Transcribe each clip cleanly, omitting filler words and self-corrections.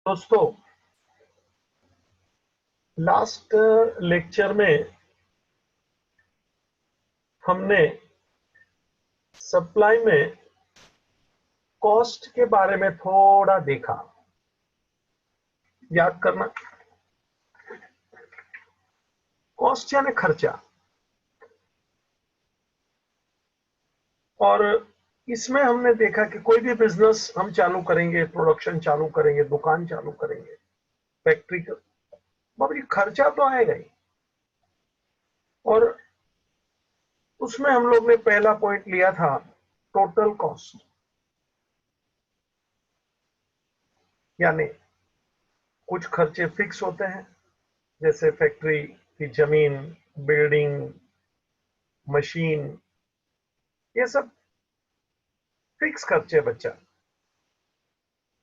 दोस्तों, last lecture में हमने सप्लाई में कॉस्ट के बारे में थोड़ा देखा। याद करना, कॉस्ट यानी खर्चा। और इसमें हमने देखा कि कोई भी बिजनेस हम चालू करेंगे, प्रोडक्शन चालू करेंगे, दुकान चालू करेंगे, फैक्ट्री का बाबरी खर्चा तो आएगा ही। और उसमें हम लोग ने पहला पॉइंट लिया था टोटल कॉस्ट, यानी कुछ खर्चे फिक्स होते हैं जैसे फैक्ट्री की जमीन, बिल्डिंग, मशीन, ये सब फिक्स खर्चे बच्चा।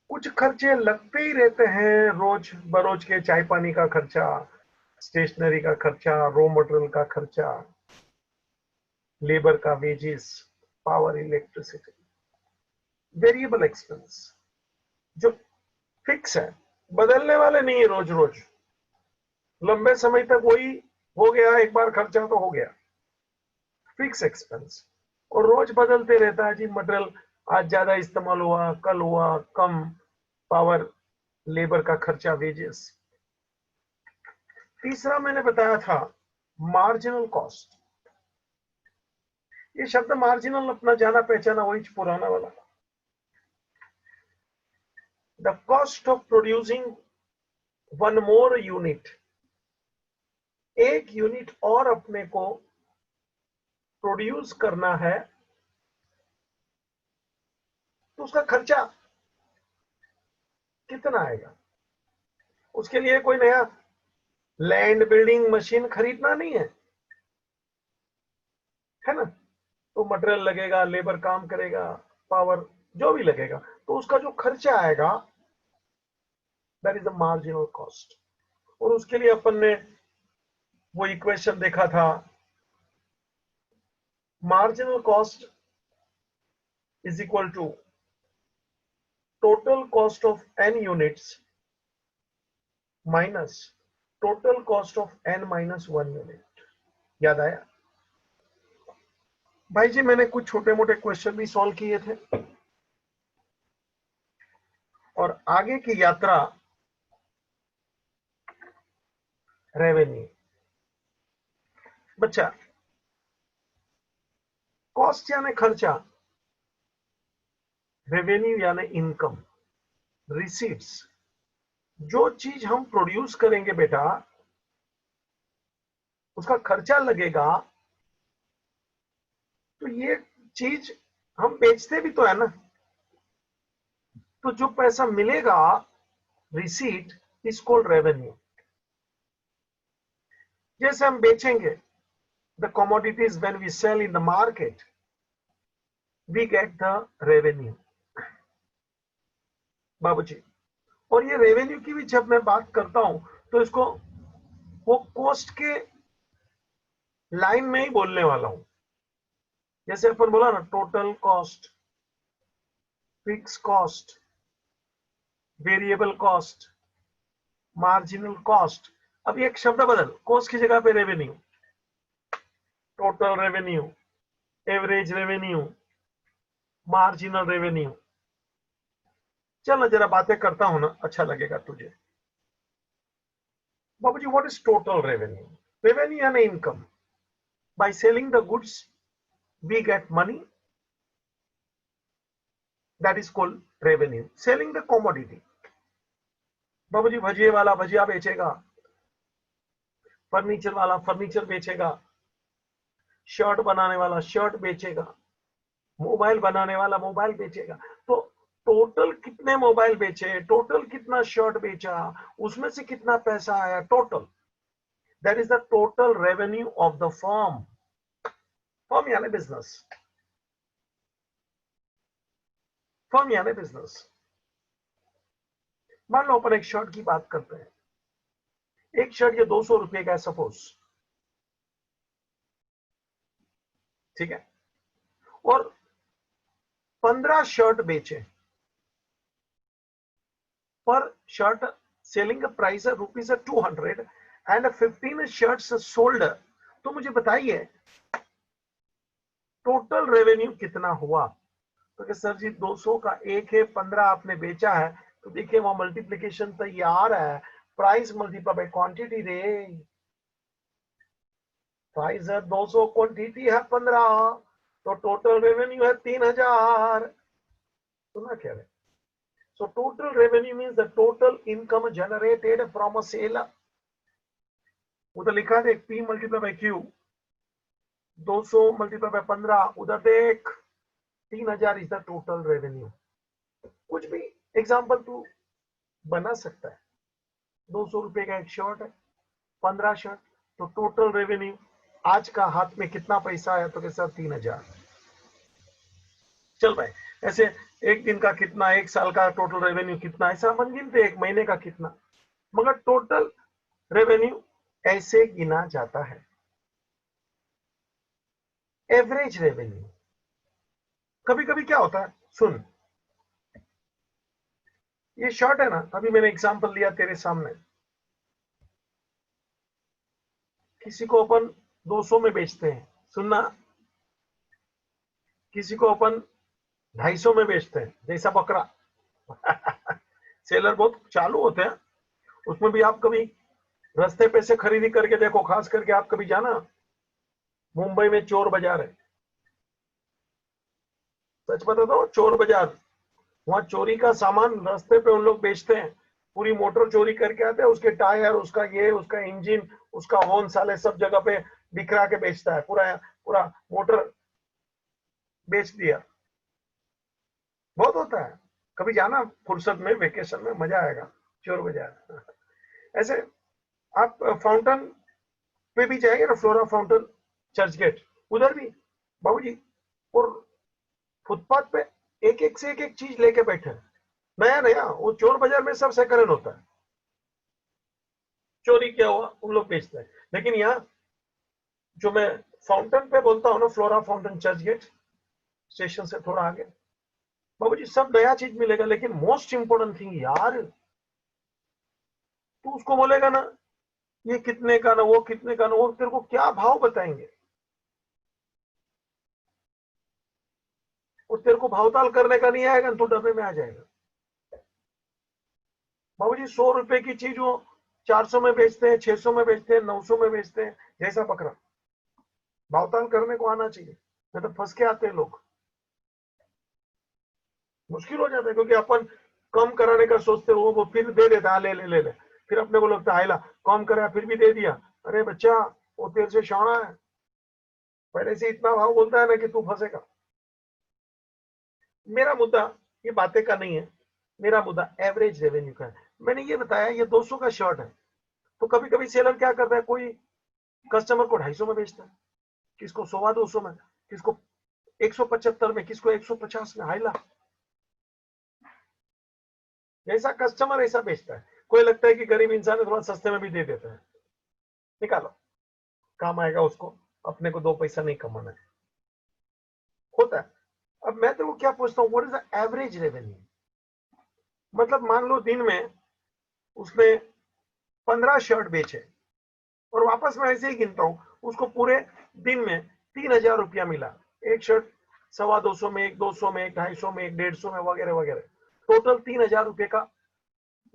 कुछ खर्चे लगते ही रहते हैं रोज बरोज के, चाय पानी का खर्चा, स्टेशनरी का खर्चा, रॉ मटेरियल का खर्चा, लेबर का wages, power, electricity. Variable expense जो फिक्स है, बदलने वाले नहीं है रोज रोज, लंबे समय तक वही हो गया, एक बार खर्चा तो हो गया। फिक्स एक्सपेंस और रोज बदलते रहता है जी। मटेरियल आज ज्यादा इस्तेमाल हुआ, कल हुआ कम, पावर, लेबर का खर्चा, वेजेस। तीसरा मैंने बताया था मार्जिनल कॉस्ट। ये शब्द मार्जिनल अपना जाना पहचाना वही पुराना वाला। The cost of producing one more unit, एक यूनिट और अपने को प्रोड्यूस करना है तो उसका खर्चा कितना आएगा। उसके लिए कोई नया लैंड, बिल्डिंग, मशीन खरीदना नहीं है ना। तो मटेरियल लगेगा, लेबर काम करेगा, पावर जो भी लगेगा, तो उसका जो खर्चा आएगा that is the marginal cost. और उसके लिए अपन ने वो इक्वेशन देखा था, marginal cost is equal to total cost of n units minus total cost of n minus 1 unit. याद आया भाई जी? मैंने कुछ छोटे मोटे क्वेश्चन भी सॉल्व किए थे और आगे की यात्रा रेवेन्यू। बच्चा, कॉस्ट यानी खर्चा, रेवेन्यू यानी इनकम, रिसीट्स। जो चीज हम प्रोड्यूस करेंगे बेटा, उसका खर्चा लगेगा, तो ये चीज हम बेचते भी तो है ना। तो जो पैसा मिलेगा, रिसीट, इज कॉल्ड रेवेन्यू। जैसे हम बेचेंगे the commodities, when we sell in the market, we get the revenue बाबूजी। और ये रेवेन्यू की भी जब मैं बात करता हूं तो इसको वो कॉस्ट के लाइन में ही बोलने वाला हूं। जैसे अपन बोला ना, total cost, fix cost, variable cost, marginal cost. अब एक शब्द बदल, कॉस्ट की जगह पे revenue, total revenue, average revenue, marginal revenue. चल ना जरा बातें करता हूं ना, अच्छा लगेगा तुझे। बाबूजी, what is total revenue? Revenue यानी income. By selling the goods, we get money. That is called revenue. Selling the commodity. बाबूजी, भजिए वाला भजिया बेचेगा, फर्नीचर वाला फर्नीचर बेचेगा, शर्ट बनाने वाला शर्ट बेचेगा, मोबाइल बनाने वाला मोबाइल बेचेगा। तो टोटल कितने मोबाइल बेचे, टोटल कितना शर्ट बेचा, उसमें से कितना पैसा आया, total. That is the total revenue of the firm. Firm यानी बिजनेस, फर्म यानी बिजनेस। मान लो अपन एक शर्ट की बात करते हैं। एक शर्ट ये 200 रुपए का है सपोज, ठीक है। और 15 शर्ट बेचे, per shirt selling price rupees 200 and 15 shirts sold, तो मुझे बताइए टोटल रेवेन्यू कितना हुआ। तो कि सर जी 200 का एक है, 15 आपने बेचा है, तो देखिए वहां मल्टीप्लीकेशन तैयार है, प्राइस मल्टीप्लाई बाय क्वांटिटी रे। प्राइस है 200, क्वांटिटी है 15, तो टोटल रेवेन्यू है 3000। सुना क्या है? So total revenue means the total income generated from a sale. उधर लिखा है P multiply by Q, 200 multiply by 15, उधर देख 3000 इज द टोटल रेवेन्यू। कुछ भी एग्जाम्पल तू बना सकता है। 200 रुपए का एक शर्ट है, 15 शर्ट, तो टोटल रेवेन्यू आज का हाथ में कितना पैसा आया, तो कैसा 3000। चल भाई ऐसे एक दिन का कितना, एक साल का टोटल रेवेन्यू कितना, ऐसा मन गिनते एक महीने का कितना, मगर टोटल रेवेन्यू ऐसे गिना जाता है। एवरेज रेवेन्यू कभी कभी क्या होता है, सुन, ये शर्ट है ना, अभी मैंने एग्जांपल लिया तेरे सामने, किसी को अपन 200 में बेचते हैं, सुनना, किसी को अपन 250 में बेचते हैं, जैसा बकरा। सेलर बहुत चालू होते हैं, उसमें भी आप कभी रास्ते पे से खरीदी करके देखो, खास करके आप कभी जाना, मुंबई में चोर बाजार है, सच बता दो चोर बाजार, वहां चोरी का सामान रास्ते पे उन लोग बेचते हैं, पूरी मोटर चोरी करके आते हैं, उसके टायर, उसका ये, उसका इंजन, उसका हॉर्न साले सब जगह पे बिखरा के बेचता है, पूरा पूरा मोटर बेच दिया। बहुत होता है, कभी जाना फुर्सत में, वेकेशन में, मजा आएगा चोर बाजार। ऐसे आप फाउंटेन पे भी जाएंगे ना, फ्लोरा फाउंटेन, चर्च गेट, उधर भी बाबूजी, और फुटपाथ पे एक एक से एक चीज लेके बैठे हैं, नया नया। वो चोर बाजार में सब सेकंड हैंड होता है, चोरी क्या हुआ उन लोग बेचते हैं। लेकिन यहाँ जो मैं फाउंटेन पे बोलता हूँ ना, फ्लोरा फाउंटेन चर्च गेट स्टेशन से थोड़ा आगे, बाबूजी सब नया चीज मिलेगा, लेकिन मोस्ट इंपोर्टेंट थिंग यार, तू उसको बोलेगा ना ये कितने का ना, वो कितने का ना, वो तेरे को क्या भाव बताएंगे, और तेरे को भावताल करने का नहीं आएगा, तो डब्बे में आ जाएगा। बाबूजी 100 रुपए की चीज वो 400 में बेचते हैं, 600 में बेचते हैं, 900 में बेचते हैं, जैसा बकरा। भावताल करने को आना चाहिए, नहीं तो फंस के आते हैं लोग, मुश्किल हो जाता है, क्योंकि अपन कम कराने का सोचते हो, वो फिर दे देता है, ले ले ले ले, फिर अपने को लगता है कम कराया फिर भी दे दिया, अरे बच्चा वो तेरे से शाना है, पहले से इतना भाव बोलता है ना कि तू फंसेगा। मेरा मुद्दा ये बातें का नहीं है, मेरा मुद्दा एवरेज रेवेन्यू का है। मैंने ये बताया ये 200 का शर्ट है, तो कभी कभी सेलर क्या करता है, कोई कस्टमर को 250 में बेचता है, किसको 125 में, किसको 175 में, किसको 150 में, हाइला जैसा कस्टमर ऐसा बेचता है। कोई लगता है कि गरीब इंसान है, थोड़ा सस्ते में भी दे देता है, निकालो, काम आएगा उसको, अपने को 2 पैसा नहीं कमाना है, होता है। अब मैं तो क्या पूछता हूँ, what is the average revenue, मतलब मान लो दिन में उसने 15 शर्ट बेचे, और वापस मैं ऐसे ही गिनता हूँ, उसको पूरे दिन में 3000 रुपया मिला, एक शर्ट 225 में, एक 200 में, एक 250 में, एक 150 में, वगैरह वगैरह, टोटल 3000 रुपये का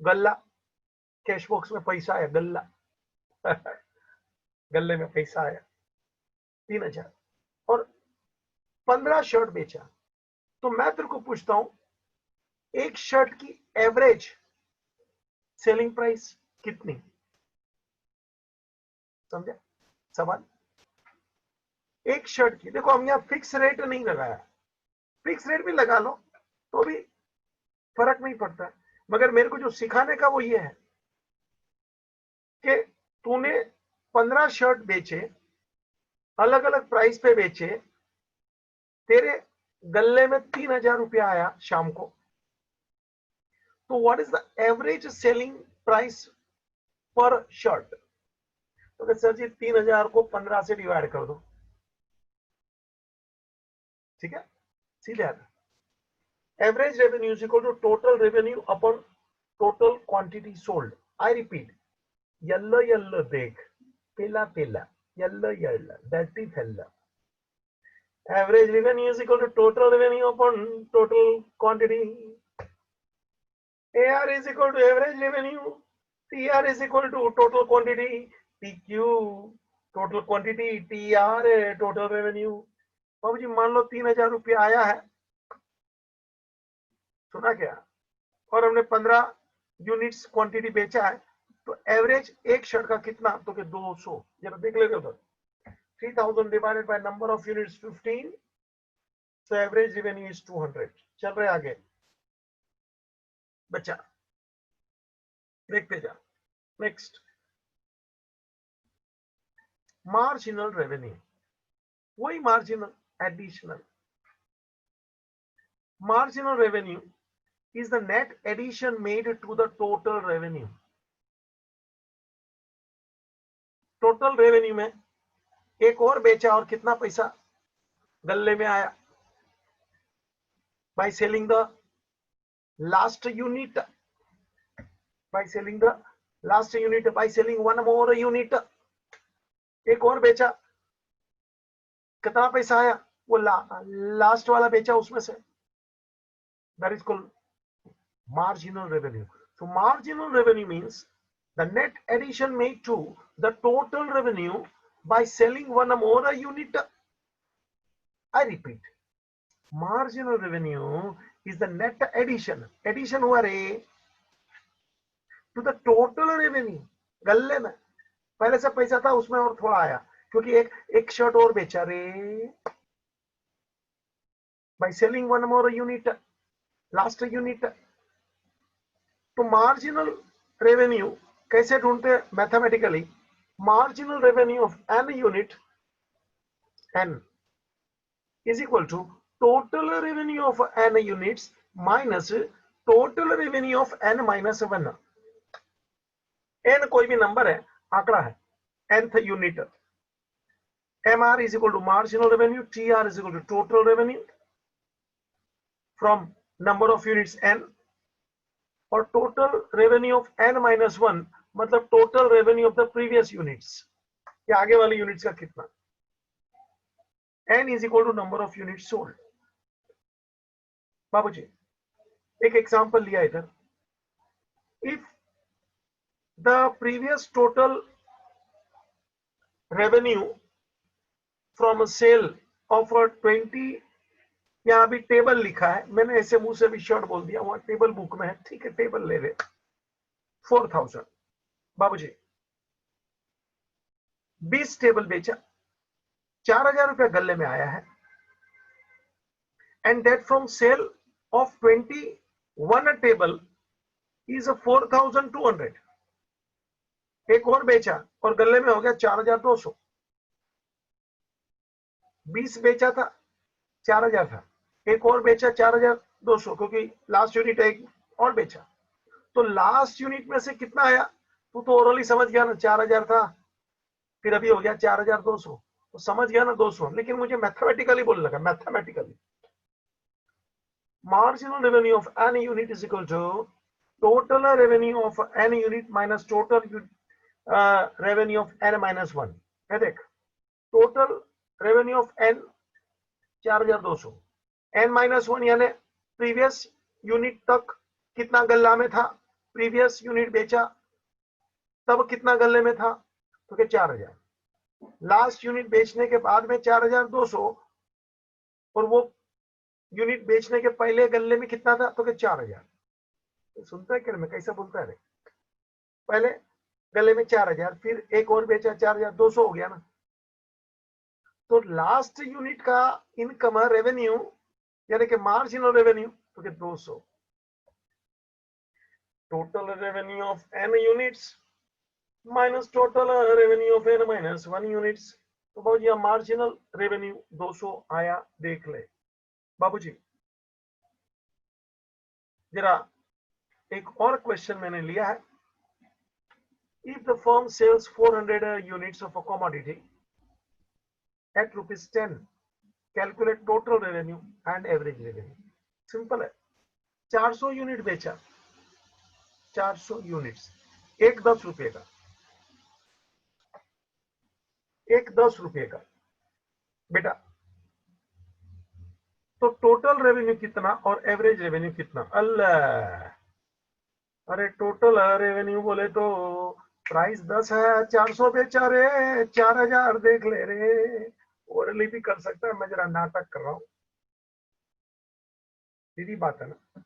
गल्ला, कैश बॉक्स में पैसा आया, गल्ला। गल्ले में पैसा आया 3000, और 15 शर्ट बेचा। तो मैं तेरे को पूछता हूं, एक शर्ट की एवरेज सेलिंग प्राइस कितनी, समझा सवाल? एक शर्ट की, देखो हम यहाँ फिक्स रेट नहीं लगाया, फिक्स रेट भी लगा लो तो भी फर्क नहीं पड़ता, मगर मेरे को जो सिखाने का वो ये है कि तूने 15 शर्ट बेचे, अलग अलग प्राइस पे बेचे, तेरे गल्ले में 3000 रुपया आया शाम को, तो what is the average selling price पर शर्ट? तो सर जी 3000 को 15 से डिवाइड कर दो, ठीक है, सीधे आता, average revenue is equal to total revenue upon total quantity sold. I repeat, yellow yellow देख, pela pela, yellow yellow, dirty fella. Average revenue is equal to total revenue upon total quantity. AR is equal to average revenue. TR is equal to total quantity. TQ total quantity. TR total revenue. बाबू जी मान लो 3,000 रुपया आया है, सुना क्या, और हमने 15 units quantity बेचा है, तो एवरेज एक शर्ट का कितना, तो कि 200. जरा देख लेते उधर. 3,000 divided by number of units 15, so average revenue is 200. चल रहे आगे बच्चा, देखते जा. Next, marginal revenue. वही marginal, additional. Marginal revenue is the net addition made to the total revenue. Total revenue में एक और बेचा और कितना पैसा गल्ले में आया, by selling the last unit, by selling the last unit, by selling one more unit. एक और बेचा, कितना पैसा आया, वो लास्ट वाला बेचा उसमें से. that is called marginal revenue. So marginal revenue means the net addition made to the total revenue by selling one or more unit. I repeat, marginal revenue is the net addition. Addition हुआ रे to the total revenue. गल्ले में पहले से पैसा था, उसमें और थोड़ा आया क्योंकि एक शर्ट और बेचा रे. by selling one more unit, last unit. तो मार्जिनल रेवेन्यू कैसे ढूंढते हैं mathematically? Marginal revenue of N unit, N is equal to total revenue of N units minus total revenue of N minus 1. N कोई भी number है, आंकड़ा है, nth यूनिट. MR is equal to marginal revenue, TR is equal to total revenue from number of units n, और total revenue of n minus 1 मतलब total revenue of the previous units, या आगे वाले यूनिट्स का कितना. n is equal to number of units sold. बाबूजी एक example लिया इधर. If the previous total revenue from sale of 20, यहाँ भी टेबल लिखा है, मैंने ऐसे मुंह से भी शॉर्ट बोल दिया, वहां टेबल बुक में है, ठीक है, टेबल ले ले. 4,000. बाबूजी 20 टेबल बेचा, 4,000 रुपया गल्ले में आया है. And that from sale of 21 table is 4,200. एक और बेचा और गल्ले में हो गया 4,200. 20 बेचा था, 4,000 था, एक और बेचा 4,200 क्योंकि लास्ट यूनिट एक और बेचा. तो लास्ट यूनिट में से कितना आया, तू तो ओरली समझ गया ना, 4,000 था, फिर अभी हो गया 4,200, तो समझ गया ना 200. लेकिन मुझे मैथमेटिकली बोलने लगा, mathematically. Marginal revenue of N unit is equal to total revenue of N unit minus total revenue of N minus 1. है देख, total revenue of N 4,200, N minus 1 यानी प्रीवियस यूनिट तक कितना गल्ला में था, प्रीवियस यूनिट बेचा तब कितना गल्ले में था, तो क्या 4,000. लास्ट यूनिट बेचने के बाद में 4,200, और वो यूनिट बेचने के पहले गल्ले में कितना था, तो क्या 4,000. सुनता है क्या मैं कैसा बोलता है? पहले गले में 4,000, फिर एक और बेचा 4,200 हो गया ना. तो लास्ट यूनिट का इनकम रेवेन्यू यानी कि मार्जिनल रेवेन्यू, तो कि 200. Total revenue of N units minus total revenue of N minus 1 units. तो बाबूजी यहाँ मार्जिनल रेवेन्यू 200 आया, देख ले. बाबूजी जरा एक और क्वेश्चन मैंने लिया है. If the firm sells 400 units of a commodity at ₹10, calculate total revenue and average revenue. Simple है. 400 यूनिट बेचा, 400 यूनिट्स, एक 10 रुपए का, एक 10 रुपए का बेटा। तो टोटल रेवेन्यू कितना और एवरेज रेवेन्यू कितना? अल्लाह, अरे टोटल रेवेन्यू बोले तो प्राइस 10 है, 400 बेचा रे, 4000 देख ले रे। ओरली भी कर सकता है, मैं जरा नाटक कर रहा हूँ, सीधी बात है ना।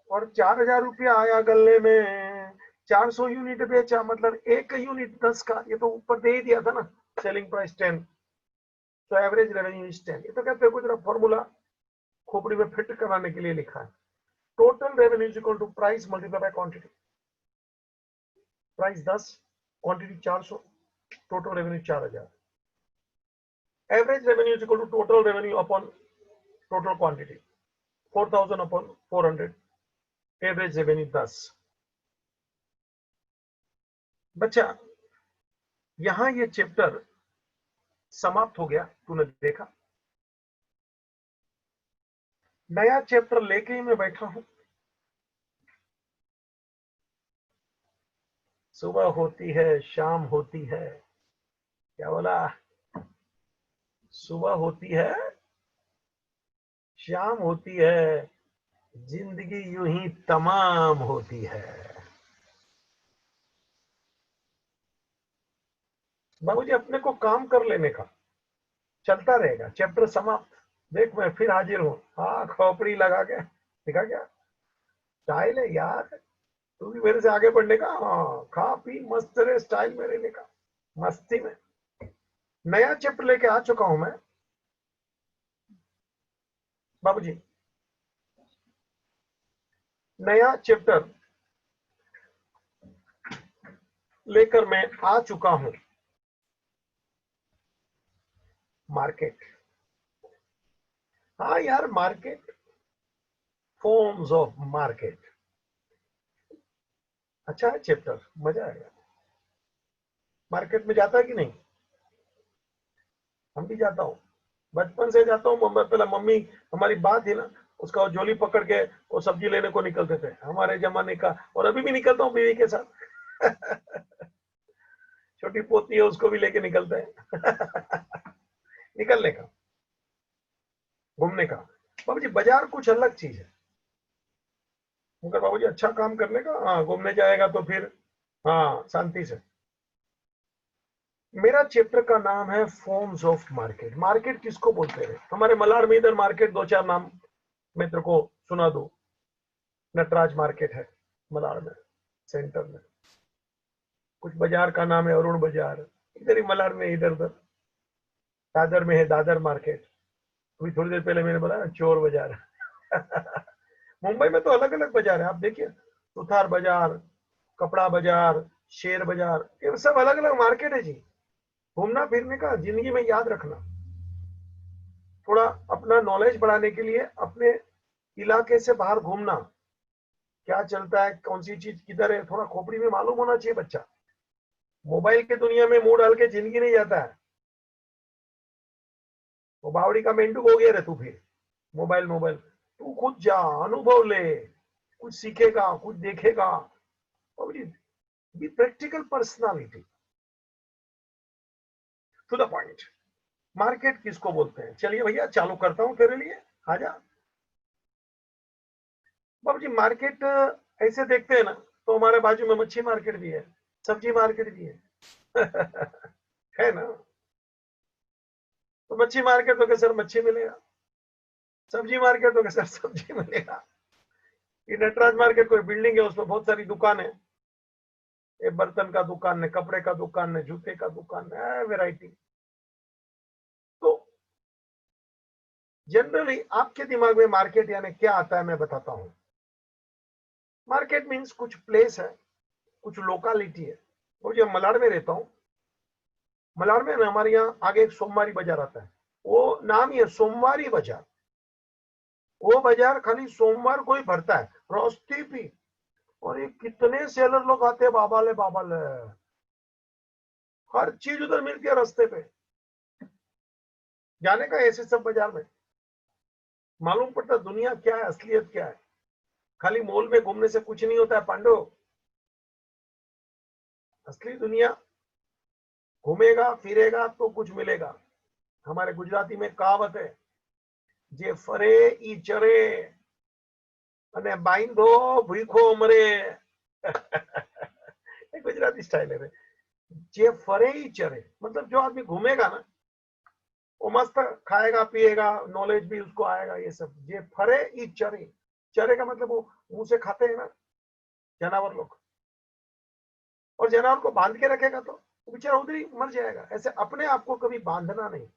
और 4000 रुपया आया गल्ले में, 400 यूनिट बेचा, मतलब एक यूनिट 10 का, ये तो ऊपर दे ही दिया था ना, सेलिंग प्राइस 10, तो एवरेज रेवेन्यू इज 10। ये तो कहते हैं कुछ फॉर्मूला खोपड़ी में फिट कराने के लिए लिखा है। Total revenue is equal to price multiply by quantity. Price 10, quantity 400, total revenue 4000। Average revenue is equal to total revenue upon total quantity, 4000 upon 400, average revenue 10। बच्चा यहां ये चैप्टर समाप्त हो गया, तूने देखा। नया चैप्टर लेके ही मैं बैठा हूं। सुबह होती है, शाम होती है, क्या बोला? सुबह होती है, शाम होती है, जिंदगी यूं ही तमाम होती है। बाबूजी अपने को काम कर लेने का, चलता रहेगा, चैप्टर समाप्त। देख मैं फिर हाजिर हूं, हाँ खोपड़ी लगा के, देखा क्या स्टाइल है यार। तू भी मेरे से आगे बढ़ने का, हाँ खा पी मस्त रहे, स्टाइल में रहने का, मस्ती में। नया चैप्टर लेके आ चुका हूं मैं बाबूजी, नया चैप्टर लेकर मैं आ चुका हूं। मार्केट, हाँ यार मार्केट, फॉर्म्स ऑफ मार्केट, अच्छा है चैप्टर, मजा आएगा। मार्केट में जाता है कि नहीं? हम भी जाता हूँ, बचपन से जाता हूँ। पहले मम्मी हमारी बात थी ना, उसका वो झोली पकड़ के वो सब्जी लेने को निकलते थे हमारे जमाने का, और अभी भी निकलता हूँ बीवी के साथ। छोटी पोती है, उसको भी लेके निकलते हैं। निकलने का, घूमने का। बाबूजी बाजार कुछ अलग चीज है, मगर बाबूजी अच्छा काम करने का, हाँ घूमने जाएगा तो फिर हाँ शांति से। मेरा चैप्टर का नाम है फॉर्म्स ऑफ मार्केट। मार्केट किसको बोलते हैं? हमारे मलाड में इधर मार्केट दो चार नाम मित्र को सुना दो। नटराज मार्केट है मलाड में, सेंटर में। कुछ बाजार का नाम है अरुण बाजार, इधर ही मलाड में, इधर उधर। दादर में है दादर मार्केट, अभी थोड़ी देर पहले मैंने बोला ना चोर बाजार। मुंबई में तो अलग अलग बाजार है, आप देखिए, सुथार बाजार, कपड़ा बाजार, शेर बाजार, ये सब अलग अलग मार्केट है जी। घूमना फिरने का, जिंदगी में याद रखना, थोड़ा अपना नॉलेज बढ़ाने के लिए अपने इलाके से बाहर घूमना, क्या चलता है, कौन सी चीज किधर है, थोड़ा खोपड़ी में मालूम होना चाहिए बच्चा। मोबाइल के दुनिया में मुंह डाल के जिंदगी नहीं जाता है। वो बावड़ी का मेंढू हो गया रे तू फिर, मोबाइल मोबाइल। तू खुद जा, अनुभव ले, कुछ सीखेगा, कुछ देखेगा। Be practical personality, to the point. Market किसको बोलते हैं? चलिए भैया चालू करता हूं तेरे लिए, आजा। बाबू जी मार्केट ऐसे देखते हैं ना, तो हमारे बाजू में मच्छी मार्केट भी है, सब्जी मार्केट भी है। है ना? तो मच्छी मार्केट तो सर मच्छी मिलेगा, सब्जी मार्केट तो सर सब्जी मिलेगा। ये नटराज मार्केट कोई बिल्डिंग है, उसमें बहुत सारी दुकान है, ये बर्तन का दुकान है, कपड़े का दुकान है, जूते का दुकान है, वैरायटी। तो जनरली आपके दिमाग में मार्केट यानी क्या आता है, मैं बताता हूं। मार्केट मीन्स कुछ प्लेस है, कुछ लोकालिटी है। वो जो मलाड में रहता हूं, मलाड में हमारे यहाँ आगे एक सोमवारी बाजार आता है, वो नाम ही है सोमवारी बाजार। वो बाजार खाली सोमवार को ही भरता है, रोस्ती भी। और ये कितने सेलर लोग आते हैं, बाबा ले बाबा ले, हर चीज उधर मिलती है रास्ते पे। जाने का ऐसे सब बाजार में मालूम पड़ता दुनिया क्या है, असलियत क्या है। खाली मॉल में घूमने से कुछ नहीं होता है पांडो। असली दुनिया घूमेगा फिरेगा तो कुछ मिलेगा। हमारे गुजराती में कहावत है, जे फरे ई चरे અને બાંધો ભૂખો મરે। गुजराती स्टाइल है। जे फरे ही चरे, मतलब जो आदमी घूमेगा ना वो मस्त खाएगा पिएगा, नॉलेज भी उसको आएगा ये सब। जे फरे ही चरे, चरे का मतलब वो मुंह से खाते हैं ना जानवर लोग, और जानवर को बांध के रखेगा तो वो बेचारा उधर ही मर जाएगा। ऐसे अपने आप को कभी बांधना नहीं।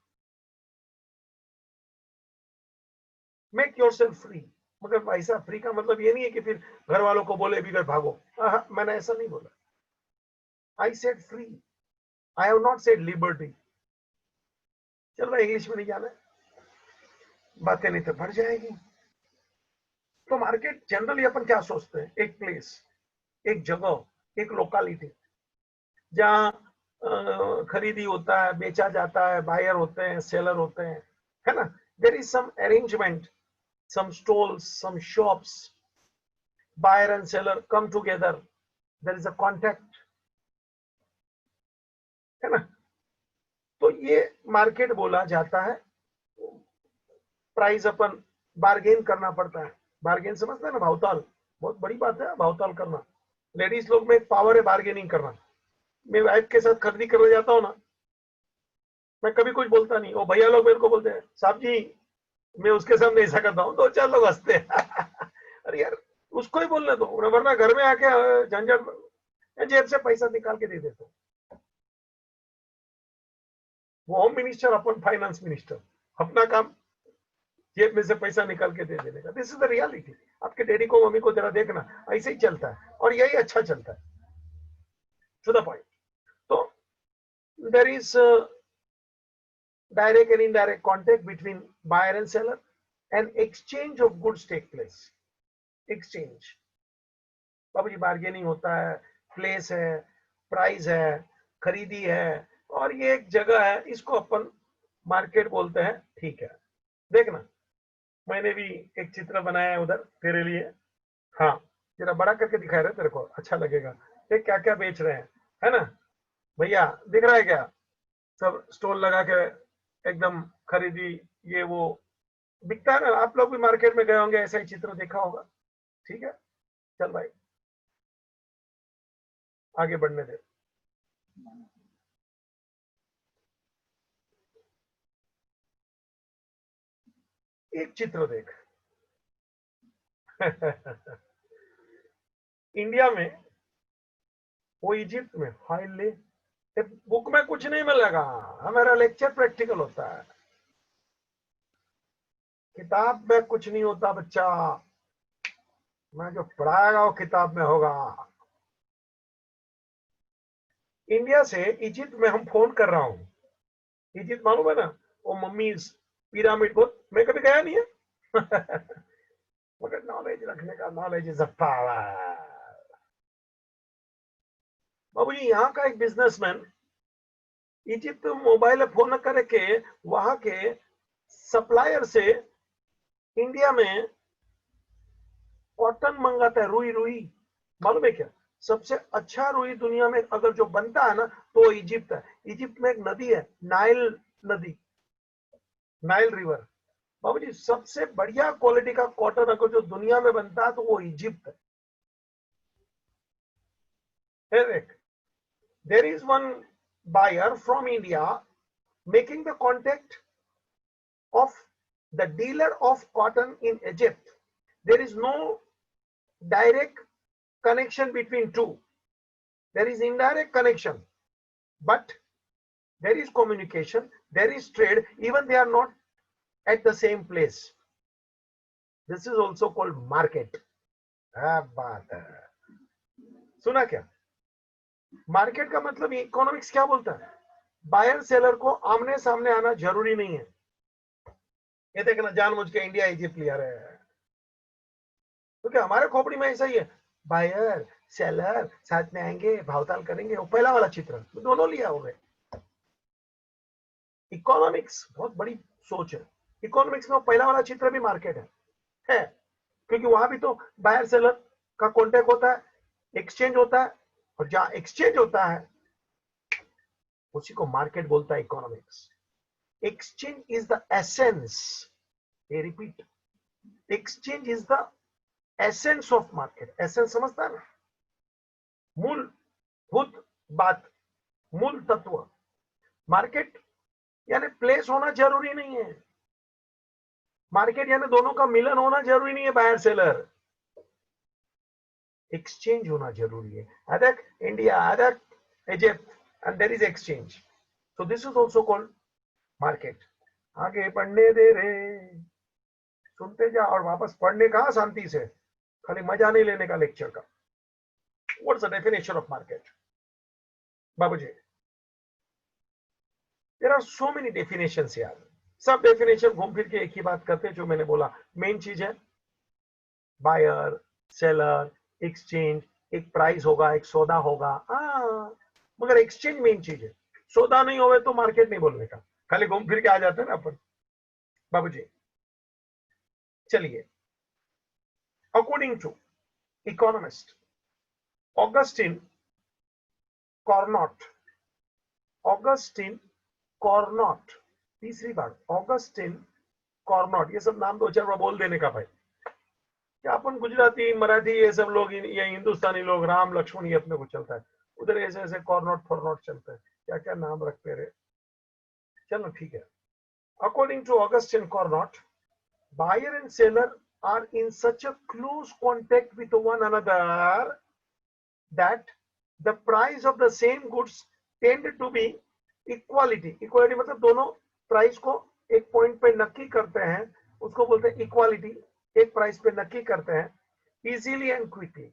Make your self free. मगर ऐसा फ्री का मतलब ये नहीं है कि फिर घर वालों को बोले भी घर भागो। मैंने ऐसा नहीं बोला। I said free, I have not said liberty. चल रहा इंग्लिश में नहीं जाना है, बातें नहीं तो बढ़ जाएगी। तो मार्केट जनरली अपन क्या सोचते हैं, एक प्लेस, एक जगह, एक लोकालिटी जहां खरीदी होता है, बेचा जाता है, बायर होते हैं, सेलर होते हैं, है ना। There is some arrangement, some stalls, some shops, buyer and seller come together, there is a contact, है ना। तो ये मार्केट बोला जाता है। प्राइस अपन बार्गेन करना पड़ता है। बार्गेन समझते हैं ना, भावताल, बहुत बड़ी बात है भावताल करना। लेडीज लोग में एक पावर है बार्गेनिंग करना। मैं वाइफ के साथ खरीदी करने जाता हूँ ना, मैं कभी कुछ बोलता नहीं। वो भैया लोग मेरे को बोलते हैं साहब जी, मैं उसके सामने ऐसा करता हूँ, दो चार लोग हंसते हैं। अरे यार उसको ही बोलने दो, वरना घर में आके झंझट, जेब से पैसा निकाल के दे देता हूँ। वो होम मिनिस्टर, अपन फाइनेंस मिनिस्टर, अपना काम जेब में से पैसा निकाल के दे देने का। This is the reality. आपके डैडी को मम्मी को जरा देखना, ऐसे ही चलता है और यही अच्छा चलता है। To the point. तो there is direct and indirect contact between buyer and seller, and exchange of goods take place। exchange, बाबूजी बार्गेनिंग होता है, प्लेस है, प्राइस है, खरीदी है, और ये एक जगह है, इसको अपन मार्केट बोलते हैं। ठीक है, देखना मैंने भी एक चित्र बनाया है उधर तेरे लिए। हाँ, जरा बड़ा करके दिखा रहे तेरे को, अच्छा लगेगा। ये क्या क्या बेच रहे हैं, है ना भैया, दिख रहा है क्या? सब स्टॉल लगा के एकदम खरीदी, ये वो बिकता है ना। आप लोग भी मार्केट में गए होंगे, ऐसा ही चित्र देखा होगा। ठीक है, चल भाई आगे बढ़ने दे। एक चित्र देख। इंडिया में, वो इजिप्ट में, हाय ले, बुक में कुछ नहीं मिलेगा। हमारा लेक्चर प्रैक्टिकल होता है, किताब में कुछ नहीं होता बच्चा। मैं जो पढ़ाएगा वो किताब में होगा। इंडिया से इजिप्ट में हम फोन कर रहा हूँ। इजिप्ट मालूम है ना, वो मम्मी पिरामिड, बहुत, मैं कभी गया नहीं है। मगर नॉलेज रखने का, नॉलेज इज अ पावर। बाबूजी यहाँ का एक बिजनेसमैन इजिप्ट मोबाइल फोन करके वहां के सप्लायर से इंडिया में कॉटन मंगाता है, रुई रुई। मालूम है क्या, सबसे अच्छा रुई दुनिया में अगर जो बनता है ना तो इजिप्ट है। इजिप्ट में एक नदी है, नाइल नदी, नाइल रिवर। बाबूजी सबसे बढ़िया क्वालिटी का कॉटन अगर जो दुनिया में बनता है तो वो इजिप्ट है। देख, there is one buyer from India making the contact of the dealer of cotton in Egypt. There is no direct connection between two. There is indirect connection, but there is communication, there is trade, even they are not at the same place. This is also called market। बात है, सुना क्या? Market का मतलब economics क्या बोलता है, buyer seller को आमने सामने आना जरूरी नहीं है। ये देखना जानबूझ के इंडिया इजिप्ट लिया रहे हैं, क्योंकि हमारे खोपड़ी में ऐसा ही है, बायर सेलर साथ में आएंगे, भावताल करेंगे, वो पहला वाला चित्र दोनों लिया हो गए। इकोनॉमिक्स बहुत बड़ी सोच है। इकोनॉमिक्स में पहला वाला चित्र भी मार्केट है। क्योंकि वहां भी तो बायर सेलर का कॉन्टेक्ट होता है, एक्सचेंज होता है, और जहां एक्सचेंज होता है उसी को मार्केट बोलता है economics. Exchange is the essence, ये repeat, exchange is the essence of market. Essence समझता है ना, मूलभूत बात, मूल तत्व। मार्केट यानी प्लेस होना जरूरी नहीं है, मार्केट यानी दोनों का मिलन होना जरूरी नहीं है, बायर सेलर। एक्सचेंज होना जरूरी है। Other India, other Egypt, and there is exchange, so this is also called market. आगे पढ़ने दे रे, सुनते जा और वापस पढ़ने कहा शांति से, खाली मजा नहीं लेने का लेक्चर का। What's the definition of market बाबूजी? There are so many definitions यार, सब डेफिनेशन घूम फिर के एक ही बात करते हैं, जो मैंने बोला मेन चीज है बायर सेलर एक्सचेंज। एक प्राइस होगा, एक सौदा होगा, मगर एक्सचेंज मेन चीज है। सौदा नहीं होवे तो मार्केट नहीं बोलने का, खाली घूम फिर के आ जाते हैं ना अपन बाबूजी। चलिए, according to economist Augustin Cournot, Augustin Cournot, तीसरी बार ऑगस्टिन कॉर्नॉट, ये सब नाम दो चार बार बोल देने का भाई। क्या अपन गुजराती मराठी ये सब लोग, ये हिंदुस्तानी लोग राम लक्ष्मण ये अपने को चलता है, उधर ऐसे ऐसे कॉर्नॉट फॉर्नॉट चलता है, क्या क्या नाम रखते रहे। चलो ठीक है। According to Augustin Cournot, buyer and seller are in such a close contact with one another that the price of the same goods tend to be equality। equality मतलब दोनों प्राइस को एक पॉइंट पे नक्की करते हैं, उसको बोलते हैं इक्वालिटी। एक प्राइस पे नक्की करते हैं इजीली एंड क्विकली,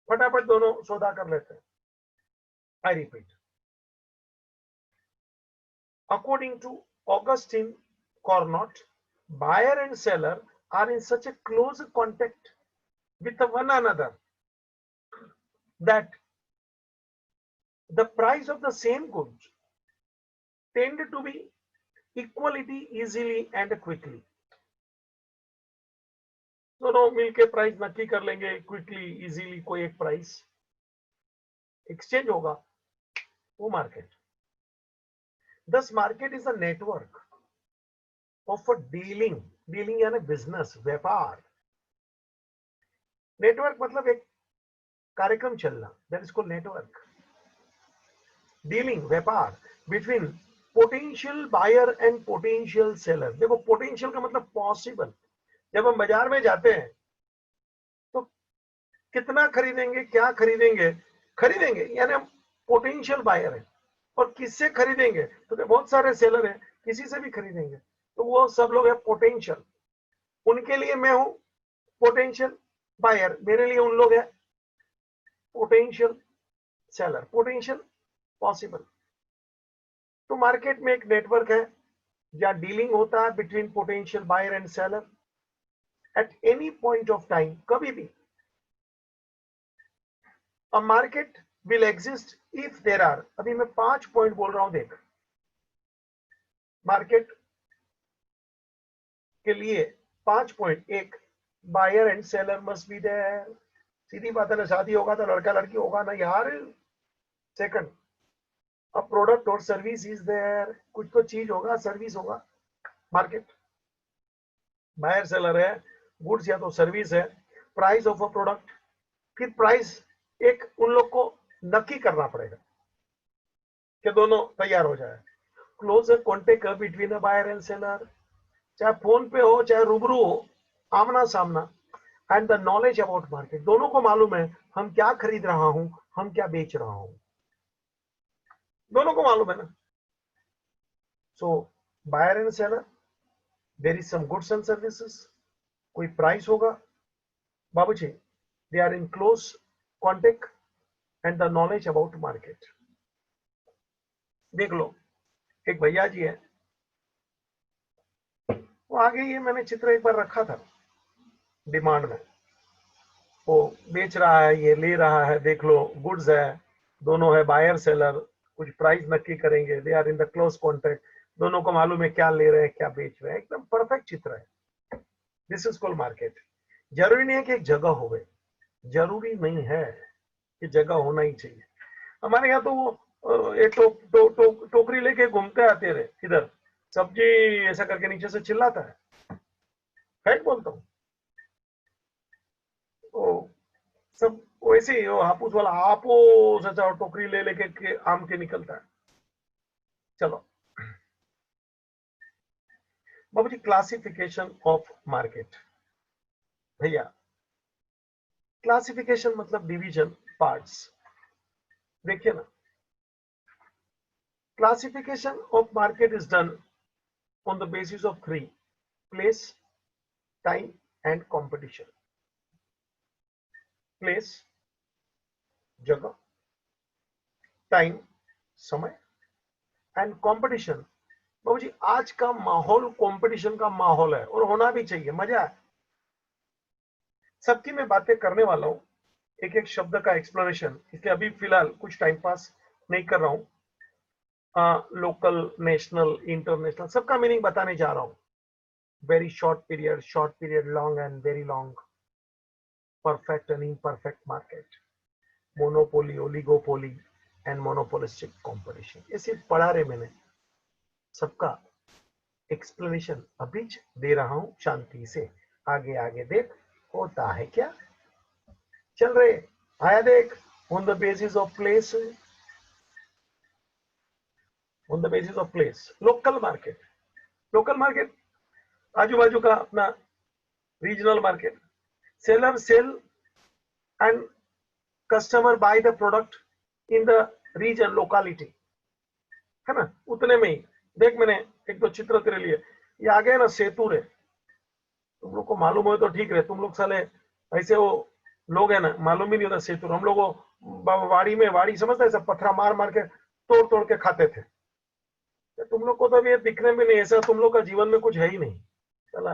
फटाफट दोनों सौदा कर लेते हैं। I repeat, according to Augustin Cournot, buyer and seller are in such a close contact with one another that the price of the same goods tend to be equality easily and quickly। दोनों मिलके price नक्की कर लेंगे quickly easily, कोई एक price exchange होगा, वो market. This market is a network of dealing, dealing यानी बिजनेस, व्यापार। नेटवर्क मतलब एक कार्यक्रम चलना, that is called network. Dealing व्यापार between potential buyer and potential seller. देखो पोटेंशियल का मतलब पॉसिबल। जब हम बाजार में जाते हैं तो कितना खरीदेंगे, क्या खरीदेंगे, खरीदेंगे यानी हम पोटेंशियल बायर है। और किससे खरीदेंगे, तो बहुत सारे सेलर हैं, किसी से भी खरीदेंगे, तो वो सब लोग है पोटेंशियल। उनके लिए मैं हूं पोटेंशियल बायर, मेरे लिए उन लोग है पोटेंशियल सेलर, पोटेंशियल पॉसिबल। तो मार्केट में एक नेटवर्क है जहां डीलिंग होता है between potential buyer and seller at any point of time, कभी भी। A market will exist if there are, अभी मैं 5 पॉइंट बोल रहा हूं, देख। मार्केट के लिए 5 पॉइंट। एक, buyer and seller must be there, सीधी बात है ना, शादी होगा तो लड़का लड़की होगा ना यार। सेकंड, अ प्रोडक्ट और सर्विस इज देयर, कुछ तो चीज होगा, सर्विस होगा। मार्केट बायर सेलर है, गुड्स या तो सर्विस है, प्राइस ऑफ अ प्रोडक्ट, फिर प्राइस एक उन लोग को नक्की करना पड़ेगा कि दोनों तैयार हो जाए। Close contact between a buyer and seller, चाहे फोन पे हो चाहे रूबरू हो, आमना सामना। And the knowledge about market, दोनों को मालूम है हम क्या खरीद रहा हूं, हम क्या बेच रहा हूं, दोनों को मालूम है ना। So buyer and seller, there is some goods and services, कोई प्राइस होगा बाबूजी, they are in close contact and the knowledge about market. देख लो, एक भैया जी है, वो आगे ये मैंने चित्र एक बार रखा था डिमांड में, वो बेच रहा है, ये ले रहा है, देख लो गुड्स है, दोनों है बायर सेलर, कुछ प्राइस नक्की करेंगे, they are in the close contact, दोनों को मालूम है क्या ले रहे हैं क्या बेच रहे हैं, एकदम परफेक्ट चित्र है। This is called market. जरूरी नहीं है कि एक जगह हो, जरूरी नहीं है कि जगह होना ही चाहिए। हमारे यहाँ तो वो एक टोकरी लेके घूमते आते रहे, इधर सब्जी ऐसा करके नीचे से चिल्लाता है बोलता हूँ। तो सब वैसे ही वो हापुस वाला आपो से टोकरी ले लेके के आम के निकलता है। चलो बाबू जी, क्लासिफिकेशन ऑफ मार्केट। भैया क्लासिफिकेशन मतलब डिवीजन, पार्ट्स। देखिए ना, classification of market is done on the basis of three: place, time and competition. Place जगह, टाइम समय, एंड कंपटीशन। बाबू जी आज का माहौल कंपटीशन का माहौल है और होना भी चाहिए, मजा है सबकी। मैं बातें करने वाला हूँ, एक एक शब्द का एक्सप्लेनेशन, इसलिए अभी फिलहाल कुछ टाइम पास नहीं कर रहा हूँ। लोकल, नेशनल, इंटरनेशनल सबका मीनिंग बताने जा रहा हूँ। Very short period, long and very long, perfect and imperfect market, monopoly, oligopoly and monopolistic competition. ये सिर्फ पढ़ा रहे मैंने, सबका एक्सप्लेनेशन अभी दे रहा हूं शांति से। आगे आगे देख होता है क्या। चल रहे आया देख। On the basis of place, on the basis of place local market. Local market आजू बाजू का अपना regional market. Seller sell and customer buy the product in the region, locality, है ना, उतने में ही। देख मैंने एक दो चित्र तेरे लिए, ये आ गए ना सेतु रे, तुम लोग को मालूम हो तो ठीक है, तुम लोग साले ऐसे वो लोग है ना, मालूम ही नहीं होता सेतु। हम लोग वो वाड़ी में, वाड़ी समझते हैं, सब पत्थरा मार मार के तोड़ तोड़ के खाते थे। तुम लोग को तो ये दिखने में नहीं, ऐसा तुम लोग का जीवन में कुछ है ही नहीं। चला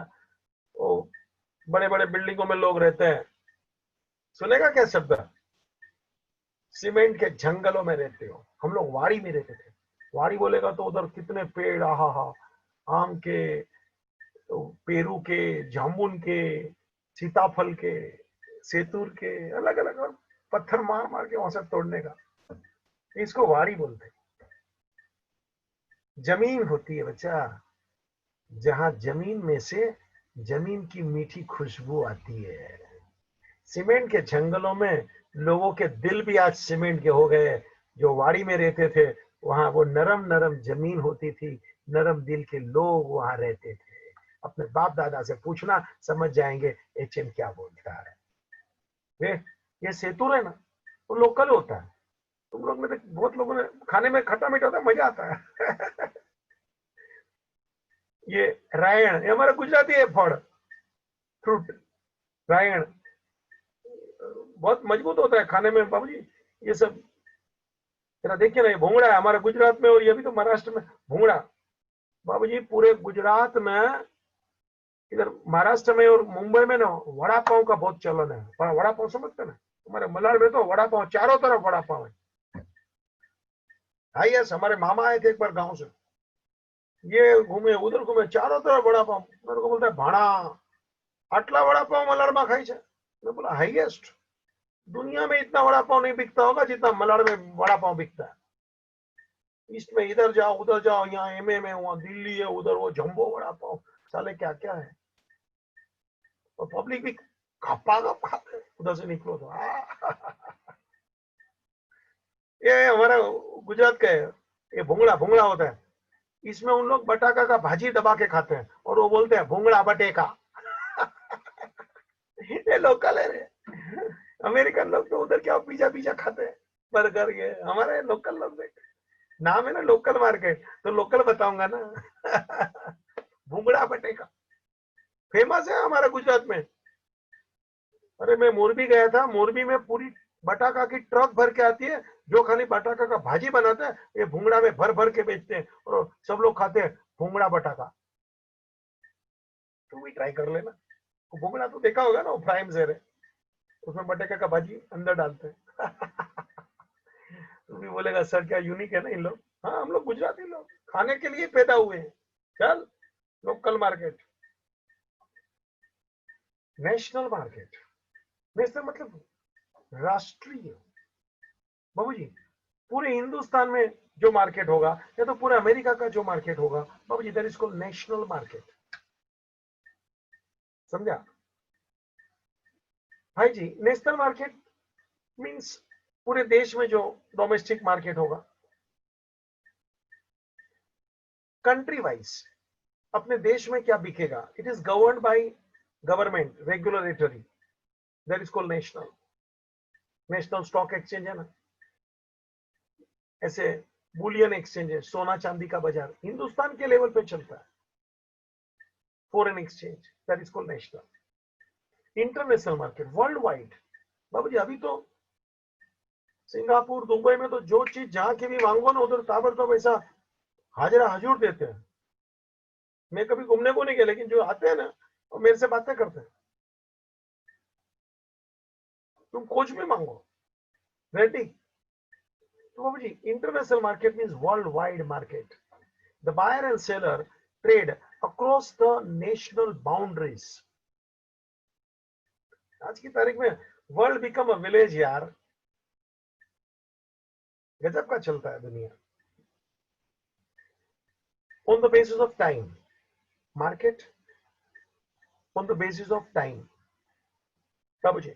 वो बड़े बड़े बिल्डिंगों में लोग रहते हैं, सुनेगा क्या शब्द, सीमेंट के जंगलों में रहते हो। हम लोग वाड़ी में रहते थे। वाड़ी बोलेगा तो उधर कितने पेड़, आहा हा, आम के, तो पेरू के, जामुन के, सीताफल के, सेतूर के, अलग अलग, और पत्थर मार मार के वहां से तोड़ने का, इसको वाड़ी बोलते हैं। जमीन होती है बच्चा, जहां जमीन में से जमीन की मीठी खुशबू आती है। सीमेंट के जंगलों में लोगों के दिल भी आज सीमेंट के हो गए। जो वाड़ी में रहते थे वहां वो नरम नरम जमीन होती थी, नरम दिल के लोग वहां रहते थे। अपने बाप दादा से पूछना, समझ जाएंगे एचएम क्या बोलता है। वे ये सेतु है ना, वो लोकल होता है। तुम लोग में तो बहुत लोगों ने खाने में खट्टा मीठा होता है, मजा आता है। ये रायण, ये हमारा गुजराती है फल, फ्रूट, रायण बहुत मजबूत होता है खाने में बाबूजी। ये सब जरा देखिए ना, ये भूंगड़ा है हमारे गुजरात में, और ये भी तो महाराष्ट्र में भूंगड़ा। बाबूजी पूरे गुजरात में, इधर महाराष्ट्र में और मुंबई में ना वड़ा पाव का बहुत चलन है। वड़ा पाव समझते ना, हमारे मलाड में तो वड़ा पाव चारों तरफ वड़ा पाव है। हाँ यस, हमारे मामा आए थे एक बार गांव से, ये घूमे उधर घूमे, चारों तरफ वड़ा पाव। मेरे को बोलता है भाड़ा आटला वड़ा पाव मलाड में खाई है। मैं बोला हाईएस्ट, दुनिया में इतना वड़ा पाव नहीं बिकता होगा जितना मलाड में वड़ा पाव बिकता है। ईस्ट में इधर जाओ उधर जाओ, यहाँ एमए में, वहां दिल्ली है, उधर वो जम्बो वड़ा पाव, साले क्या क्या है। और पब्लिक भी खपा खप खाते, उधर से निकलो तो ये हमारा गुजरात का है, ये भूंगड़ा भूंगड़ा होता है। इसमें उन लोग बटाका का भाजी दबा के खाते हैं और वो बोलते हैं भूंगड़ा बटेका। ये लोकल है रे। अमेरिकन लोग तो उधर क्या पिज्जा पिज्जा खाते हैं, बर्गर। ये हमारे लोकल लोग देख, नाम है ना लोकल मार्केट, तो लोकल बताऊंगा ना। भूंगड़ा बटेका फेमस है हमारे गुजरात में। अरे मैं मोरबी गया था, मोरबी में पूरी बटाका की ट्रक भर के आती है। जो खाली बटाका का भाजी बनाता है ये भूंगड़ा में भर भर के बेचते हैं और सब लोग खाते हैं भूंगड़ा बटाका। तू भी ट्राई कर लेना। भूंगड़ा तो देखा होगा ना, वो फ्राइम से है, उसमें बटाका का भाजी अंदर डालते हैं। तू भी बोलेगा सर क्या यूनिक है ना इन लोग। हाँ हम लोग गुजराती लोग खाने के लिए पैदा हुए हैं। चल local market. National market, national मतलब राष्ट्रीय। बाबू जी पूरे हिंदुस्तान में जो मार्केट होगा या तो पूरे अमेरिका का जो मार्केट होगा, बाबू जी that is called national market. समझा भाई जी? नेशनल मार्केट मींस पूरे देश में जो डोमेस्टिक मार्केट होगा, कंट्री वाइज अपने देश में क्या बिकेगा, it is governed by government regulatory, that is called national. National stock exchange है ना, ऐसे बुलियन एक्सचेंज है, सोना चांदी का बाजार हिंदुस्तान के लेवल पे चलता है। Foreign exchange that is called national. International market worldwide. बाबू जी अभी तो सिंगापुर दुबई में तो जो चीज जहां की भी मांगो ना उधर ताबड़तोड़ ऐसा हाजिरा हजूर देते हैं। मैं कभी घूमने को नहीं गया, लेकिन जो आते हैं ना वो मेरे से बातें करते हैं, तुम कुछ भी मांगो रेडी। तो बाबू जी international market means worldwide market. The buyer and seller trade across the national boundaries. आज की तारीख में वर्ल्ड बिकम अ विलेज यार, गजब का चलता है दुनिया। On the basis of time market, on the basis of time. बाबू जी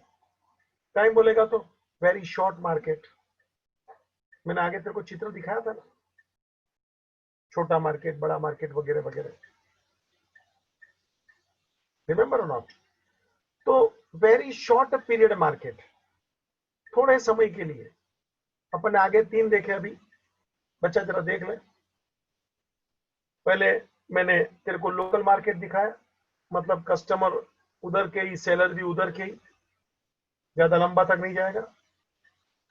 टाइम बोलेगा तो वेरी शॉर्ट मार्केट। मैंने आगे तेरे को चित्र दिखाया था ना, छोटा मार्केट बड़ा मार्केट वगैरह वगैरह, रिमेंबर और नॉट? तो वेरी शॉर्ट पीरियड मार्केट, थोड़े समय के लिए। अपन ने आगे 3 देखे अभी, बच्चा जरा देख ले। पहले मैंने तेरे को लोकल मार्केट दिखाया, मतलब कस्टमर उधर के ही, सेलर भी उधर के ही, ज्यादा लंबा तक नहीं जाएगा।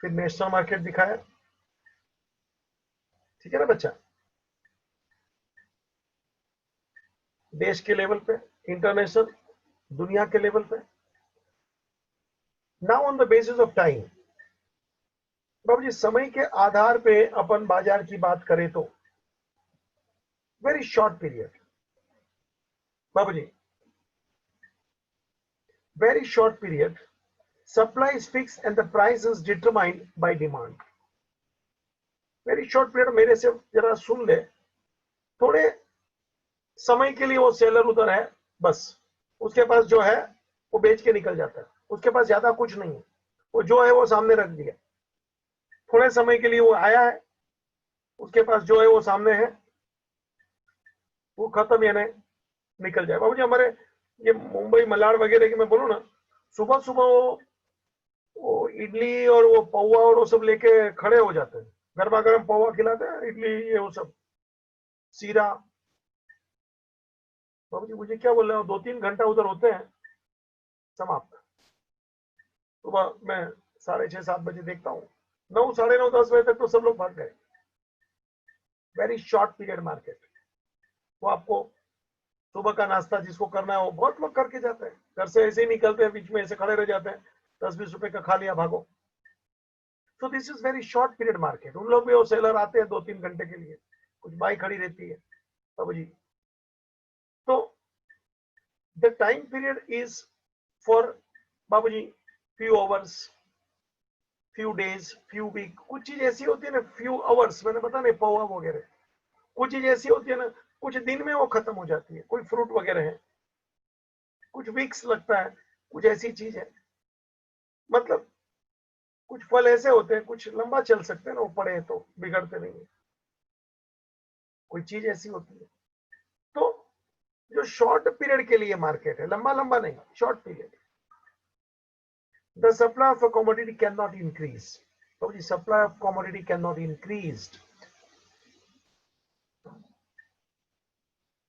फिर नेशनल मार्केट दिखाया, ठीक है ना बच्चा, देश के लेवल पे, इंटरनेशनल दुनिया के लेवल पे। Now on the basis of time, बाबू जी समय के आधार पे अपन बाजार की बात करें तो very short period. Babu ji very short period, supply is fixed and the price is determined by demand. Very short period मेरे से जरा सुन ले, थोड़े समय के लिए वो सेलर उधर है, बस उसके पास जो है वो बेच के निकल जाता है, उसके पास ज्यादा कुछ नहीं है, वो जो है वो सामने रख दिया। थोड़े समय के लिए वो आया है, उसके पास जो है वो सामने है, वो खत्म, यानी निकल जाए। बाबू जी हमारे ये मुंबई मलाड वगैरह की मैं बोलूँ ना, सुबह सुबह वो इडली और वो पौवा और वो सब लेके खड़े हो जाते हैं, गर्मा गर्म पौवा खिलाते हैं, इडली ये वो सब, सीरा। बाबू जी मुझे क्या बोल रहे हो, 2-3 घंटा उधर होते हैं, समाप्त। सुबह मैं 6:30-7 बजे देखता हूँ, 9, 9:30, 10 बजे तक तो सब लोग भाग गए। Very short period market. वो आपको सुबह का नाश्ता जिसको करना है वो बहुत लोग करके जाते हैं, घर से ऐसे ही निकलते हैं, बीच में ऐसे खड़े रह जाते हैं, 10-20 रुपए का खा लिया भागो। तो this is very short period market. उन लोग भी वो सेलर आते हैं 2-3 घंटे के लिए, कुछ बाई खड़ी रहती है। बाबू जी तो the time period is for, बाबू जी, few hours, few days, few week. कुछ चीज ऐसी होती है ना, फ्यू आवर्स, मैंने बता नहीं पौवा वगैरह, कुछ चीज ऐसी होती है ना कुछ दिन में वो खत्म हो जाती है। कोई फ्रूट वगैरह है, कुछ वीक्स लगता है, कुछ ऐसी चीज है। मतलब कुछ फल ऐसे होते हैं, कुछ लंबा चल सकते हैं ना, वो पड़े तो बिगड़ते नहीं है, कोई चीज ऐसी होती है। तो जो शॉर्ट पीरियड के लिए मार्केट है, लंबा लंबा नहीं, short period. The supply of a commodity can not increase. तो जी supply of commodity can not increase.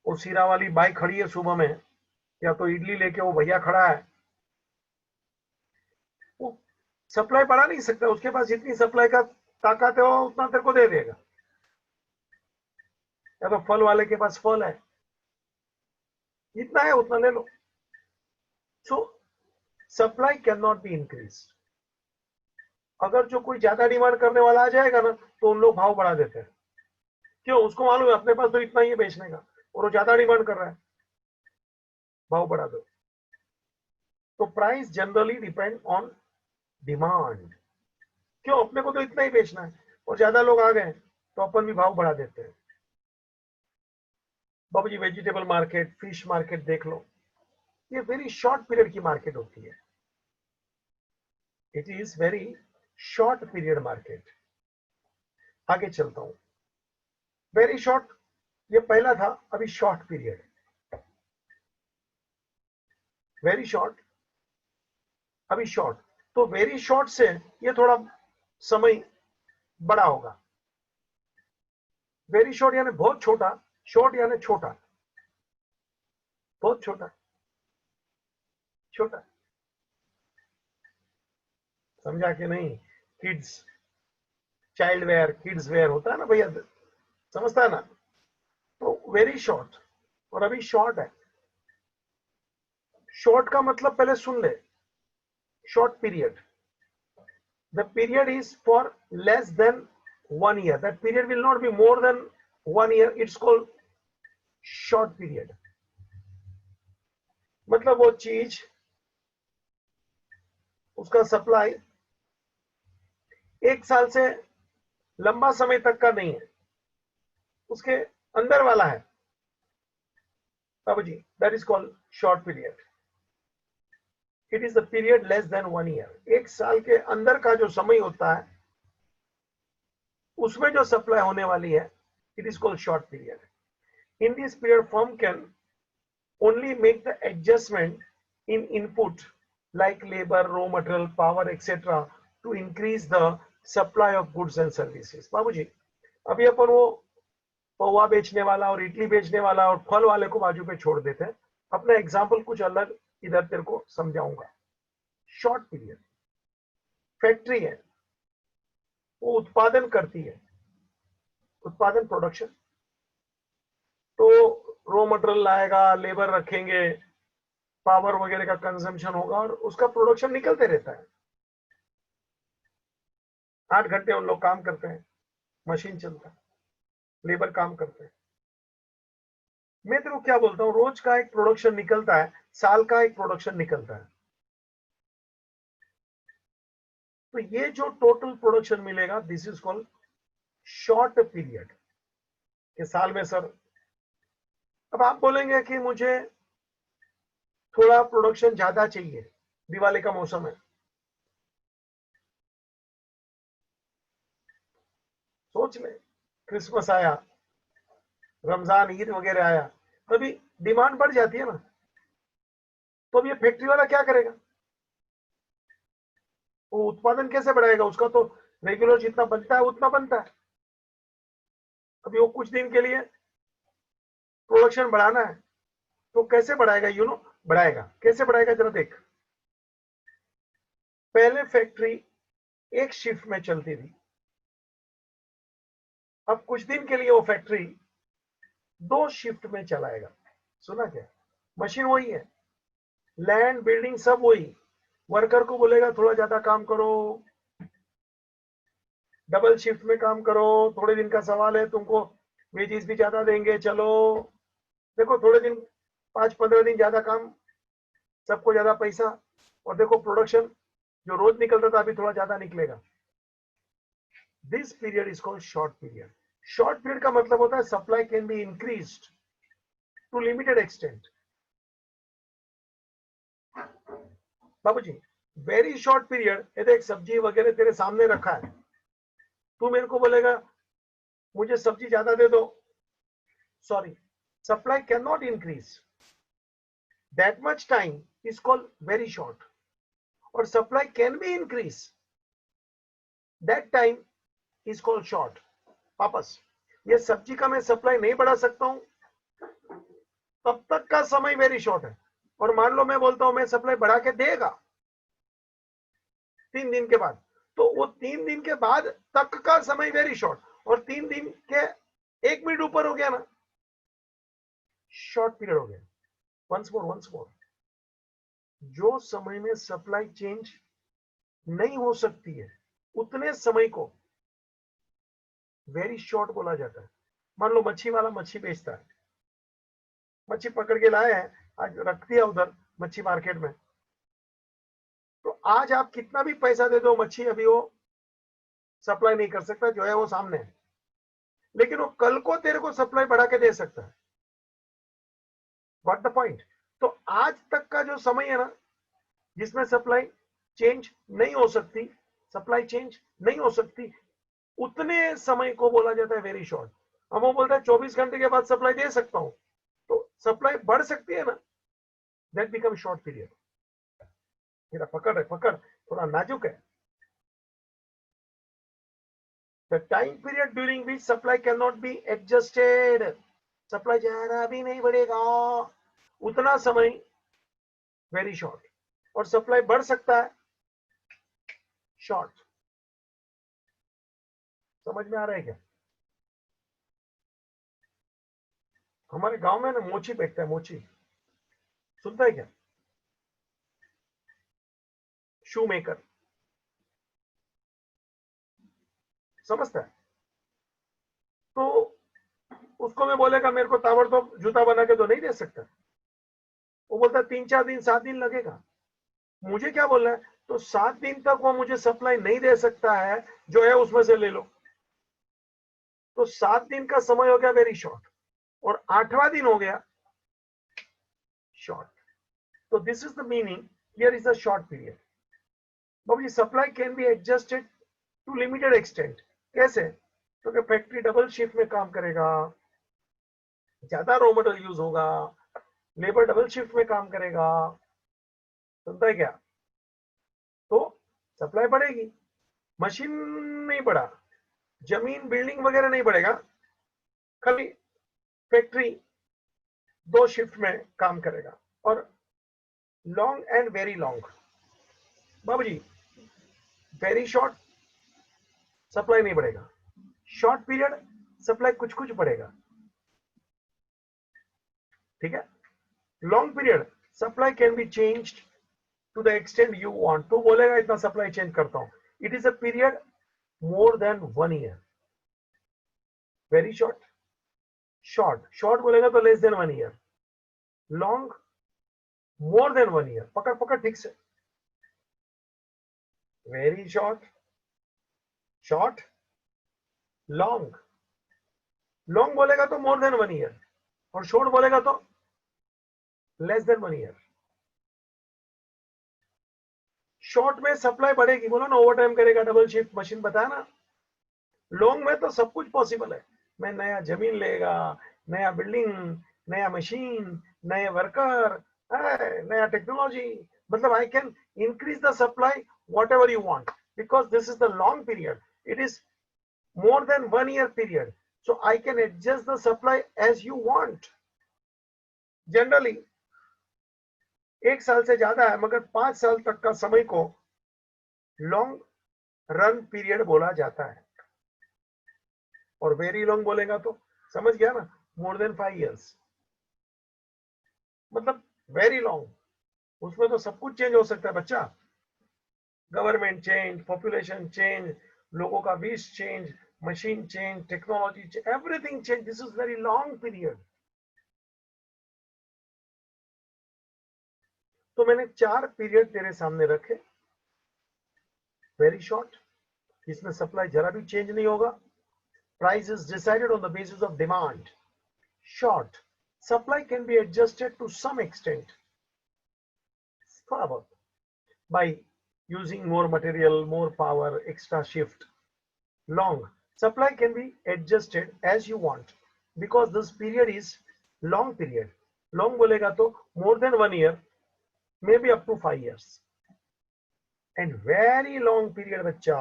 वो सीरा वाली बाइक खड़ी है सुबह में, या तो इडली लेके वो भैया खड़ा है, वो सप्लाई बढ़ा नहीं सकता, उसके पास जितनी सप्लाई का ताकत है वो उतना तेरे को दे देगा। या तो फल वाले के पास फल है, जितना है उतना ले लो। So supply can not be increase. अगर जो कोई ज्यादा डिमांड करने वाला आ जाएगा ना तो उन लोग भाव बढ़ा देते हैं। क्यों? उसको मालूम है अपने पास तो इतना ही है बेचने का, और वो ज्यादा डिमांड कर रहा है, भाव बढ़ा दो। तो price generally depend on demand. क्यों, अपने को तो इतना ही बेचना है और ज्यादा लोग आ गए तो अपन भी भाव बढ़ा देते हैं। बाबू जी वेजिटेबल मार्केट, फिश मार्केट देख लो, ये वेरी शॉर्ट पीरियड की मार्केट होती है। It is very short period market. आगे चलता हूं, वेरी शॉर्ट, ये पहला था, अभी शॉर्ट पीरियड, वेरी शॉर्ट, अभी शॉर्ट। तो वेरी शॉर्ट से ये थोड़ा समय बड़ा होगा। वेरी शॉर्ट यानी बहुत छोटा, शॉर्ट यानी छोटा, बहुत छोटा, छोटा, समझा कि नहीं? Kids, child wear, kids wear होता है ना भैया, समझता है ना? तो वेरी शॉर्ट और अभी शॉर्ट है। शॉर्ट का मतलब पहले सुन ले, short period, the period is for less than 1 year, that period will not be more than 1 year, it's called short period। मतलब वो चीज, उसका सप्लाई 1 साल से लंबा समय तक का नहीं है, उसके अंदर वाला है बाबू जी, that is called short period. It is the period less than 1 year, 1 साल के अंदर का जो समय होता है उसमें जो सप्लाई होने वाली है, it is called short period. In this period firm can only make the adjustment in input like labor, raw material, power, etc. to increase the supply of goods and services। बाबूजी अभी अपन वो पौवा बेचने वाला और इडली बेचने वाला और फल वाले को बाजू पे छोड़ देते हैं, अपना एग्जाम्पल कुछ अलग इधर तेरे को समझाऊंगा। शॉर्ट पीरियड, फैक्ट्री है, वो उत्पादन करती है, उत्पादन प्रोडक्शन, तो रॉ मटेरियल लाएगा, लेबर रखेंगे, पावर वगैरह का कंजम्पशन होगा और उसका प्रोडक्शन निकलते रहता है। 8 घंटे उन लोग काम करते हैं, मशीन चलता है, लेबर काम करते हैं। मैं तेरे को क्या बोलता हूँ, रोज का एक प्रोडक्शन निकलता है, साल का एक प्रोडक्शन निकलता है। तो ये जो टोटल प्रोडक्शन मिलेगा, this is called short period के साल में। सर अब आप बोलेंगे कि मुझे थोड़ा प्रोडक्शन ज्यादा चाहिए, दिवाली का मौसम है, सोच ले, क्रिसमस आया, रमजान ईद वगैरह आया, तभी डिमांड बढ़ जाती है ना। तो अब ये फैक्ट्री वाला क्या करेगा, वो उत्पादन कैसे बढ़ाएगा? उसका तो रेगुलर जितना बनता है उतना बनता है। अभी वो कुछ दिन के लिए प्रोडक्शन बढ़ाना है तो कैसे बढ़ाएगा? बढ़ाएगा, कैसे बढ़ाएगा जरा देख। पहले फैक्ट्री एक शिफ्ट में चलती थी, अब कुछ दिन के लिए वो फैक्ट्री 2 शिफ्ट में चलाएगा। सुना क्या? मशीन वही है, लैंड बिल्डिंग सब वही, वर्कर को बोलेगा थोड़ा ज्यादा काम करो, डबल शिफ्ट में काम करो, थोड़े दिन का सवाल है, तुमको वेजेस भी ज्यादा देंगे, चलो। देखो थोड़े दिन, 5-15 दिन ज्यादा काम, सबको ज्यादा पैसा, और देखो प्रोडक्शन जो रोज निकलता था अभी थोड़ा ज्यादा निकलेगा। This period is called short period. Short period का मतलब होता है supply can be increased to limited extent. बाबूजी वेरी शॉर्ट पीरियड, ये देख सब्जी वगैरह तेरे सामने रखा है, तू मेरे को बोलेगा मुझे सब्जी ज्यादा दे दो, sorry, supply can not increase, that much time is called very short. और supply can be increase, that time is called short. वापस, ये सब्जी का मैं सप्लाई नहीं बढ़ा सकता हूं, तब तक का समय वेरी शॉर्ट है। और मान लो मैं बोलता हूं मैं सप्लाई बढ़ा के देगा 3 दिन के बाद, तो वो 3 दिन के बाद तक का समय वेरी शॉर्ट, और 3 दिन के 1 मिनट ऊपर हो गया ना, शॉर्ट पीरियड हो गया। वंस मोर, जो समय में सप्लाई चेंज नहीं हो सकती है उतने समय को वेरी शॉर्ट बोला जाता है। मान लो मच्छी वाला मच्छी बेचता है, मच्छी पकड़ के लाए हैं, आज रख दिया उधर मच्छी मार्केट में, तो आज आप कितना भी पैसा दे दो, मच्छी अभी वो सप्लाई नहीं कर सकता, जो है वो सामने है, लेकिन वो कल को तेरे को सप्लाई बढ़ा के दे सकता है। What the point? तो आज तक का जो समय है ना, जिसमें सप्लाई चेंज नहीं हो सकती, सप्लाई चेंज नहीं हो सकती, उतने समय को बोला जाता है वेरी शॉर्ट। हम वो बोलता है 24 घंटे के बाद सप्लाई दे सकता हूं, तो सप्लाई बढ़ सकती है ना, दैट बिकम शॉर्ट पीरियड। मेरा पकड़ है, पकड़ थोड़ा नाजुक है। The time period during which supply can not be adjusted, supply जरा भी नहीं बढ़ेगा, उतना समय वेरी शॉर्ट। और सप्लाई बढ़ सकता है शॉर्ट। समझ में आ रहा है क्या? हमारे गांव में ना मोची बेचता है, मोची सुनता है क्या? शू मेकर, समझता है? तो उसको मैं बोलेगा मेरे को ताबड़तोड़ जूता बना के तो नहीं दे सकता, वो बोलता 3-4 दिन 7 दिन लगेगा। मुझे क्या बोलना है, तो 7 दिन तक वो मुझे सप्लाई नहीं दे सकता है, जो है उसमें से ले लो। तो 7 दिन का समय हो गया वेरी शॉर्ट, और 8वां दिन हो गया शॉर्ट। तो this is the meaning, here is the short period. बाबूजी supply can be adjusted to limited extent. कैसे? क्योंकि फैक्ट्री डबल शिफ्ट में काम करेगा, ज्यादा रॉ मटेरियल यूज होगा, लेबर डबल शिफ्ट में काम करेगा, सुनता है क्या? तो सप्लाई बढ़ेगी, मशीन नहीं बढ़ा, जमीन बिल्डिंग वगैरह नहीं बढ़ेगा, खाली फैक्ट्री 2 शिफ्ट में काम करेगा। और लॉन्ग एंड वेरी लॉन्ग, बाबूजी वेरी शॉर्ट सप्लाई नहीं बढ़ेगा, शॉर्ट पीरियड सप्लाई कुछ कुछ बढ़ेगा, ठीक है? Long period supply can be changed to the extent you want, तो बोलेगा इतना सप्लाई चेंज करता हूं। It is a period more than 1 year. Very short, short short बोलेगा तो less than 1 year, long more than 1 year. पकड़ पकड़ ठीक से, very short, short, long. Long बोलेगा तो मोर देन 1 ईयर, और शॉर्ट बोलेगा तो लेस देन 1 ईयर। शॉर्ट में सप्लाई बढ़ेगी, बोलो ना ओवर टाइम करेगा, डबल शिफ्ट मशीन बताया ना। लॉन्ग में तो सब कुछ पॉसिबल है, मैं नया जमीन लेगा, नया बिल्डिंग, नया मशीन, नए वर्कर, नया टेक्नोलॉजी, मतलब I can increase the supply what ever you want, because this is the long period, it is more than 1 year period, so I can adjust the supply as you want. Generally 1 साल से ज्यादा है, मगर 5 साल तक का समय को लॉन्ग रन पीरियड बोला जाता है। और वेरी लॉन्ग बोलेगा तो समझ गया ना, मोर देन 5 years, मतलब वेरी लॉन्ग, उसमें तो सब कुछ चेंज हो सकता है बच्चा। गवर्नमेंट चेंज, पॉपुलेशन चेंज, लोगों का wish change, machine change, technology change, everything change. This is very long period. तो मैंने 4 पीरियड तेरे सामने रखे। वेरी शॉर्ट, इसमें सप्लाई जरा भी चेंज नहीं होगा, price is decided on the basis of demand. Short, supply can be adjusted to some extent, थोड़ा बहुत, by using more material, more power, extra shift. Long, supply can be adjusted as you want, because this period is long period. Long बोलेगा तो more than 1 year, maybe up to 5 years. And very long period बच्चा,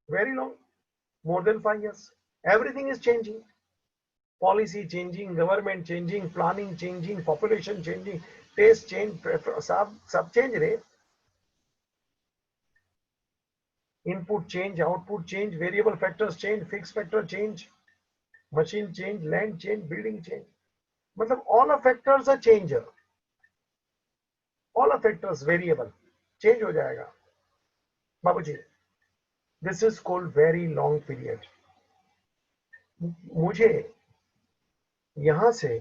very long, more than 5 years. Everything is changing, policy changing, government changing, planning changing, population changing, taste change, सब change रहे। Input change, output change, variable factors change, fixed factor change, machine change, land change, building change, मतलब all the factors are change, all the factors variable change हो जाएगा बाबूजी। This is called very long period. मुझे यहां से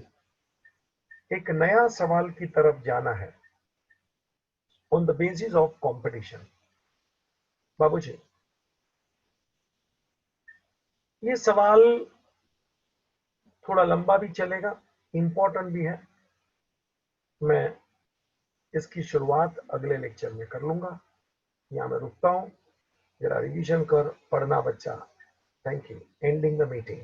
एक नया सवाल की तरफ जाना है। on the basis of competition. बाबूजी, ये सवाल थोड़ा लंबा भी चलेगा, इंपॉर्टेंट भी है। मैं इसकी शुरुआत अगले लेक्चर में कर लूंगा। यहाँ मैं रुकता हूँ, जरा रिवीजन कर पढ़ना बच्चा। Thank you. Ending the meeting.